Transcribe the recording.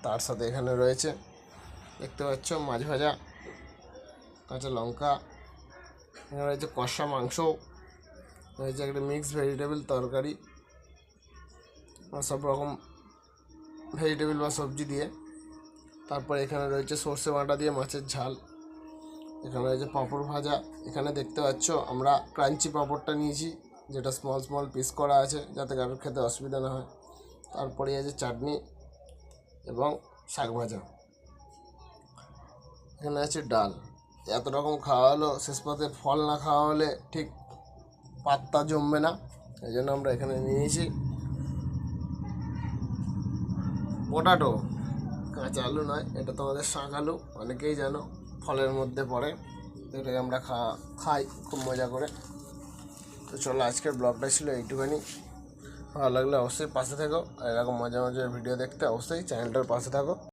তার সাথে এখানে রয়েছে দেখতে পাচ্ছ মাছ ভাজা, কাঁচা লঙ্কা, এখানে রয়েছে কষা মাংস, রয়েছে একটা মিক্স ভেজিটেবল তরকারি, সব রকম ভেজিটেবল বা সবজি দিয়ে। তারপর এখানে রয়েছে সর্ষে বাটা দিয়ে মাছের ঝাল, এখানে রয়েছে পাঁপড় ভাজা। এখানে দেখতে পাচ্ছ আমরা ক্রাঞ্চি পাঁপড়টা নিয়েছি, যেটা স্মল স্মল পিস করা আছে যাতে কারোর খেতে অসুবিধা না হয়। তারপরে আছে চাটনি এবং শাক ভাজা, এখানে আছে ডাল। এত রকম খাওয়া হলো, শেষ পাতে ফল না খাওয়া হলে ঠিক পাত্তা জমবে না, এই জন্য আমরা এখানে নিয়েছি পটাটো, কাঁচা আলু নয়, এটা তোমাদের শাক আলু, অনেকেই জানো ফলের মধ্যে পড়ে। এটাকে আমরা খাই খুব মজা করে। তো চলো, আজকের ব্লগটা ছিল এইটুখানি। ভালো লাগলে অবশ্যই পাশে থাকো, আর এরকম মজা মজার ভিডিও দেখতে অবশ্যই চ্যানেলটার পাশে থাকো।